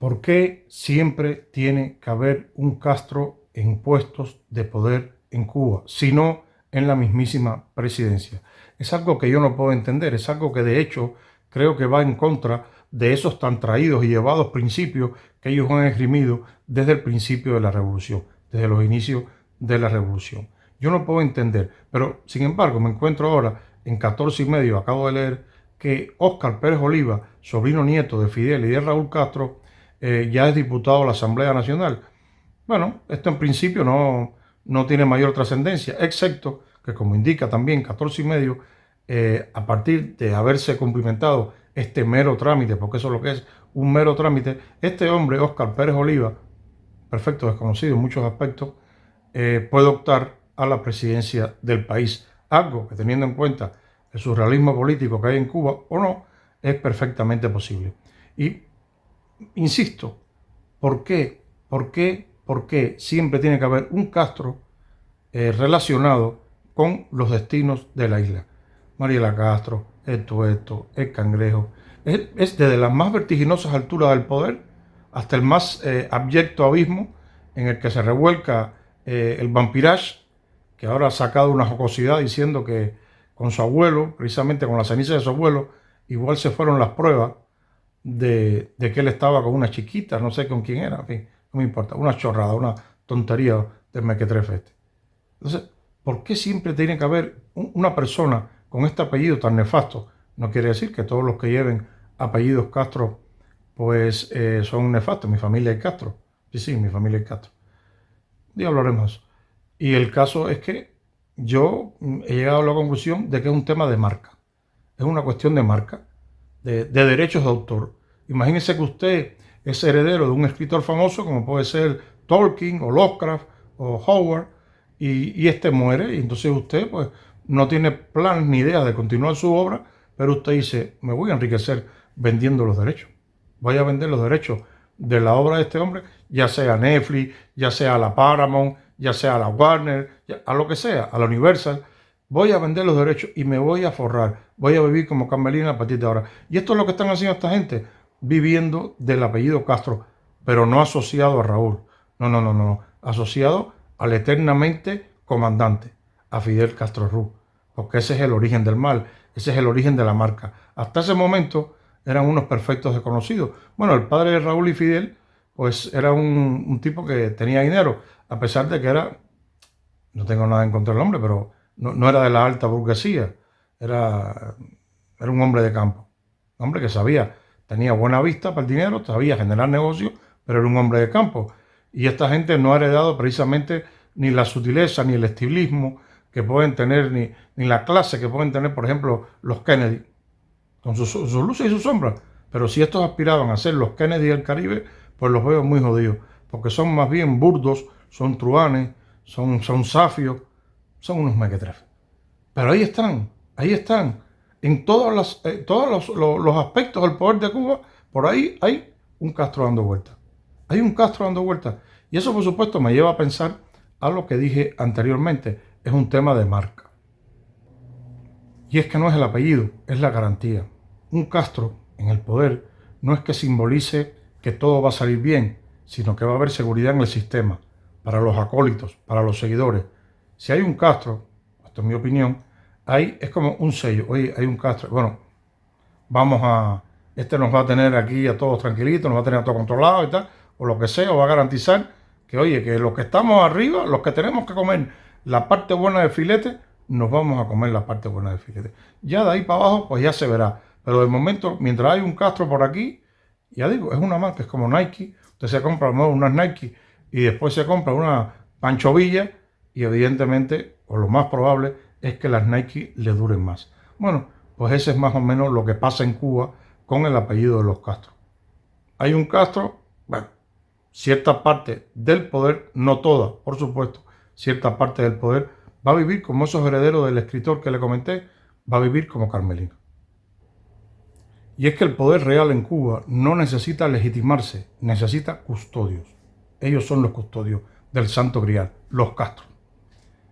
¿Por qué siempre tiene que haber un Castro en puestos de poder en Cuba, si no en la mismísima presidencia? Es algo que yo no puedo entender, es algo que de hecho creo que va en contra de esos tan traídos y llevados principios que ellos han esgrimido desde el principio de la revolución, desde los inicios de la revolución. Yo no puedo entender, pero sin embargo me encuentro ahora en 14 y medio, acabo de leer que Óscar Pérez Oliva, sobrino nieto de Fidel y de Raúl Castro, ya es diputado de la Asamblea Nacional. Bueno, esto en principio no tiene mayor trascendencia, excepto que, como indica también 14 y medio, a partir de haberse cumplimentado este mero trámite, porque eso es lo que es un mero trámite, este hombre, Óscar Pérez Oliva, perfecto desconocido en muchos aspectos, puede optar a la presidencia del país. Algo que, teniendo en cuenta el surrealismo político que hay en Cuba o no, es perfectamente posible. Y insisto, ¿por qué? ¿Por qué siempre tiene que haber un Castro relacionado con los destinos de la isla? Mariela Castro, el Tueto, el Cangrejo, es desde las más vertiginosas alturas del poder hasta el más abyecto abismo en el que se revuelca el vampirage, que ahora ha sacado una jocosidad diciendo que con su abuelo, precisamente con la ceniza de su abuelo, igual se fueron las pruebas de que él estaba con una chiquita, no sé con quién era, en fin, no me importa, una chorrada, una tontería del mequetrefe este. Entonces, ¿por qué siempre tiene que haber una persona con este apellido tan nefasto? No quiere decir que todos los que lleven apellidos Castro pues son nefastos. Mi familia es Castro. Sí, mi familia es Castro. Ya hablaremos. Y el caso es que yo he llegado a la conclusión de que es un tema de marca. Es una cuestión de marca, de derechos de autor. Imagínese que usted es heredero de un escritor famoso como puede ser Tolkien o Lovecraft o Howard y este muere y entonces usted pues no tiene planes ni ideas de continuar su obra, pero usted dice, me voy a enriquecer vendiendo los derechos. Voy a vender los derechos de la obra de este hombre, ya sea a Netflix, ya sea a la Paramount, ya sea a la Warner, a lo que sea, a la Universal. Voy a vender los derechos y me voy a forrar. Voy a vivir como Carmelina a partir de ahora. Y esto es lo que están haciendo esta gente, viviendo del apellido Castro, pero no asociado a Raúl. No. Asociado al eternamente comandante, a Fidel Castro Ruz. Porque ese es el origen del mal, ese es el origen de la marca. Hasta ese momento eran unos perfectos desconocidos. Bueno, el padre de Raúl y Fidel, pues era un tipo que tenía dinero, a pesar de que era, no tengo nada en contra del hombre, pero no era de la alta burguesía, era, era un hombre de campo, un hombre que sabía, tenía buena vista para el dinero, sabía generar negocios, pero era un hombre de campo. Y esta gente no ha heredado precisamente ni la sutileza, ni el estilismo que pueden tener, ni la clase que pueden tener, por ejemplo, los Kennedy, con sus luces y sus sombras. Pero si estos aspiraban a ser los Kennedy del Caribe, pues los veo muy jodidos, porque son más bien burdos, son truanes, son safios, son unos mequetrefes. Pero ahí están, en todos los aspectos del poder de Cuba, por ahí hay un Castro dando vueltas. Hay un Castro dando vueltas. Y eso, por supuesto, me lleva a pensar a lo que dije anteriormente. Es un tema de marca. Y es que no es el apellido, es la garantía. Un Castro en el poder no es que simbolice que todo va a salir bien, sino que va a haber seguridad en el sistema, para los acólitos, para los seguidores. Si hay un Castro, esto es mi opinión, ahí es como un sello. Oye, hay un Castro. Bueno, este nos va a tener aquí a todos tranquilitos, nos va a tener a todos controlados y tal, o lo que sea, o va a garantizar que, oye, que los que estamos arriba, los que tenemos que comer la parte buena del filete, nos vamos a comer la parte buena del filete. Ya de ahí para abajo, pues ya se verá. Pero de momento, mientras hay un Castro por aquí, ya digo, es una marca, es como Nike. Usted se compra a lo mejor unas Nike y después se compra una Pancho Villa y evidentemente, o lo más probable, es que las Nike le duren más. Bueno, pues ese es más o menos lo que pasa en Cuba con el apellido de los Castro. Hay un Castro, bueno, cierta parte del poder, no toda, por supuesto, cierta parte del poder va a vivir como esos herederos del escritor que le comenté, va a vivir como Carmelina. Y es que el poder real en Cuba no necesita legitimarse, necesita custodios. Ellos son los custodios del Santo Grial, los Castro.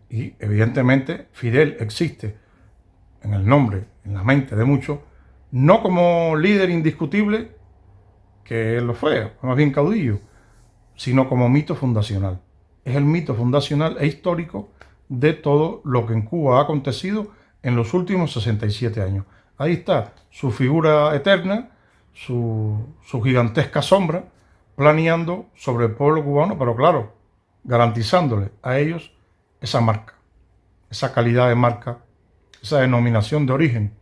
Y evidentemente Fidel existe en el nombre, en la mente de muchos, no como líder indiscutible, que lo fue, más bien caudillo, sino como mito fundacional. Es el mito fundacional e histórico de todo lo que en Cuba ha acontecido en los últimos 67 años. Ahí está su figura eterna, su gigantesca sombra, planeando sobre el pueblo cubano, pero claro, garantizándole a ellos esa marca, esa calidad de marca, esa denominación de origen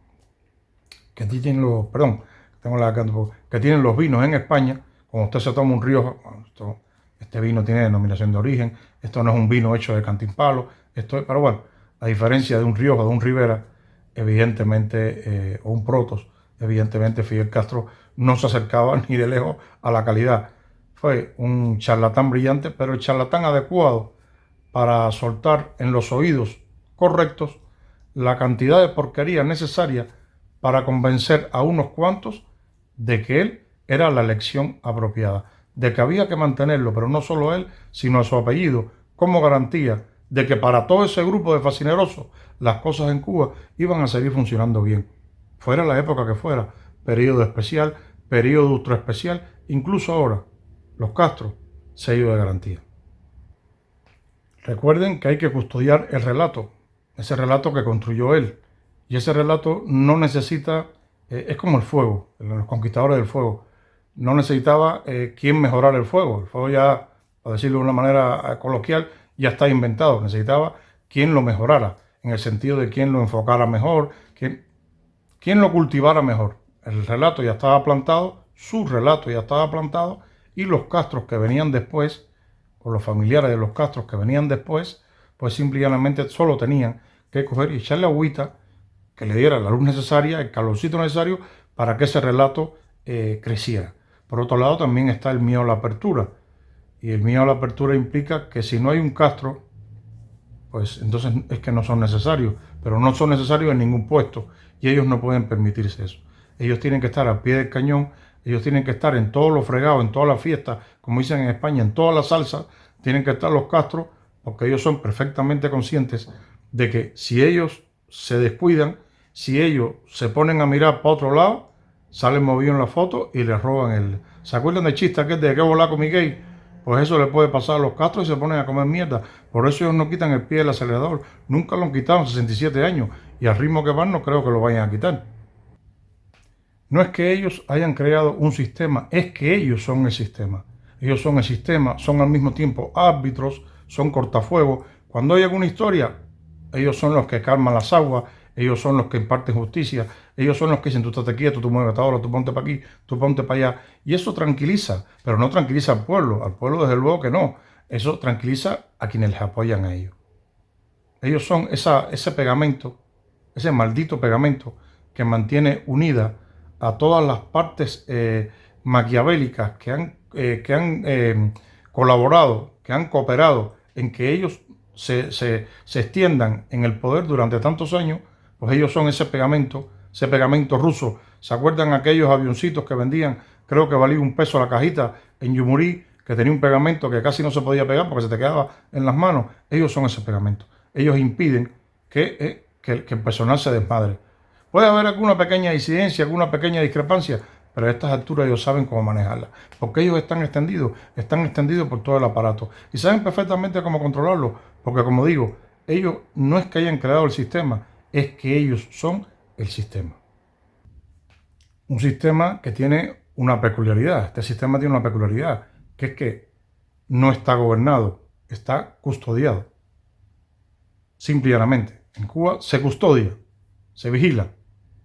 que tienen los, perdón, que tienen los vinos en España. Cuando usted se toma un Rioja, este vino tiene denominación de origen, esto no es un vino hecho de cantimpalo, pero bueno, a diferencia de un Rioja, de un Ribera, evidentemente, o un Protos, evidentemente Fidel Castro no se acercaba ni de lejos a la calidad. Fue un charlatán brillante, pero el charlatán adecuado para soltar en los oídos correctos la cantidad de porquería necesaria para convencer a unos cuantos de que él era la elección apropiada, de que había que mantenerlo, pero no solo él, sino a su apellido, como garantía de que para todo ese grupo de fascinerosos las cosas en Cuba iban a seguir funcionando bien. Fuera la época que fuera, periodo especial, periodo ultra especial, incluso ahora, los Castro, sello de garantía. Recuerden que hay que custodiar el relato, ese relato que construyó él. Y ese relato no necesita, es como el fuego, los conquistadores del fuego. No necesitaba quién mejorar el fuego. El fuego ya, para decirlo de una manera coloquial, ya está inventado. Necesitaba quien lo mejorara, en el sentido de quien lo enfocara mejor, quien lo cultivara mejor. El relato ya estaba plantado, su relato ya estaba plantado, y los Castros que venían después, o los familiares de los Castros que venían después, pues simplemente solo tenían que coger y echarle agüita que le diera la luz necesaria, el calorcito necesario para que ese relato creciera. Por otro lado, también está el miedo a la apertura. Y el miedo a la apertura implica que si no hay un Castro, pues entonces es que no son necesarios, pero no son necesarios en ningún puesto y ellos no pueden permitirse eso. Ellos tienen que estar al pie del cañón, ellos tienen que estar en todos los fregados, en todas las fiestas, como dicen en España, en todas las salsas, tienen que estar los Castro, porque ellos son perfectamente conscientes de que si ellos se descuidan, si ellos se ponen a mirar para otro lado, salen movidos en la foto y les roban el... ¿Se acuerdan del chiste aquel de qué volar con Miguel? Pues eso le puede pasar a los Castro y se ponen a comer mierda. Por eso ellos no quitan el pie del acelerador. Nunca lo han quitado en 67 años. Y al ritmo que van no creo que lo vayan a quitar. No es que ellos hayan creado un sistema, es que ellos son el sistema. Ellos son el sistema, son al mismo tiempo árbitros, son cortafuegos. Cuando hay alguna historia, ellos son los que calman las aguas, ellos son los que imparten justicia, ellos son los que dicen tú estate quieto, tú muévete ahora, tú ponte para aquí, tú ponte para allá. Y eso tranquiliza, pero no tranquiliza al pueblo desde luego que no. Eso tranquiliza a quienes les apoyan a ellos. Ellos son ese pegamento, ese maldito pegamento que mantiene unida a todas las partes maquiavélicas que han colaborado, que han cooperado en que ellos se extiendan en el poder durante tantos años. Pues ellos son ese pegamento ruso. ¿Se acuerdan aquellos avioncitos que vendían, creo que valía $1 la cajita en Yumurí, que tenía un pegamento que casi no se podía pegar porque se te quedaba en las manos? Ellos son ese pegamento. Ellos impiden que el personal se desmadre. Puede haber alguna pequeña disidencia, alguna pequeña discrepancia, pero a estas alturas ellos saben cómo manejarla, porque ellos están extendidos por todo el aparato y saben perfectamente cómo controlarlo, porque como digo, ellos no es que hayan creado el sistema, es que ellos son el sistema. Un sistema que tiene una peculiaridad. Este sistema tiene una peculiaridad, que es que no está gobernado, está custodiado. Simple y llanamente. En Cuba se custodia, se vigila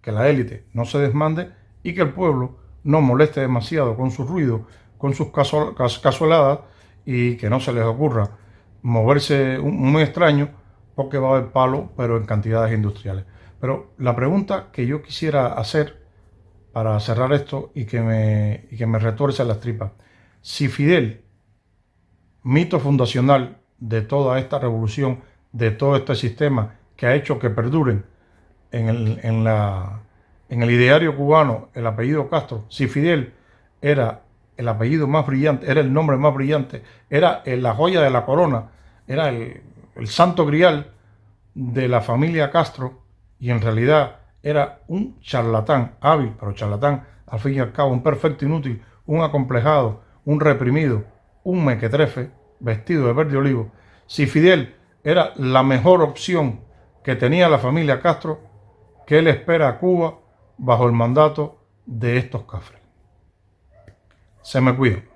que la élite no se desmande y que el pueblo no moleste demasiado con su ruido, con sus cazueladas, y que no se les ocurra moverse muy extraño, porque va a haber palo, pero en cantidades industriales. Pero la pregunta que yo quisiera hacer para cerrar esto y que me retuerce las tripas: si Fidel, mito fundacional de toda esta revolución, de todo este sistema que ha hecho que perduren en el ideario cubano el apellido Castro, si Fidel era el apellido más brillante, era el nombre más brillante, era la joya de la corona, era el santo grial de la familia Castro, y en realidad era un charlatán hábil, pero charlatán al fin y al cabo, un perfecto inútil, un acomplejado, un reprimido, un mequetrefe vestido de verde olivo, si Fidel era la mejor opción que tenía la familia Castro, ¿qué le espera a Cuba bajo el mandato de estos cafres? Se me cuidan.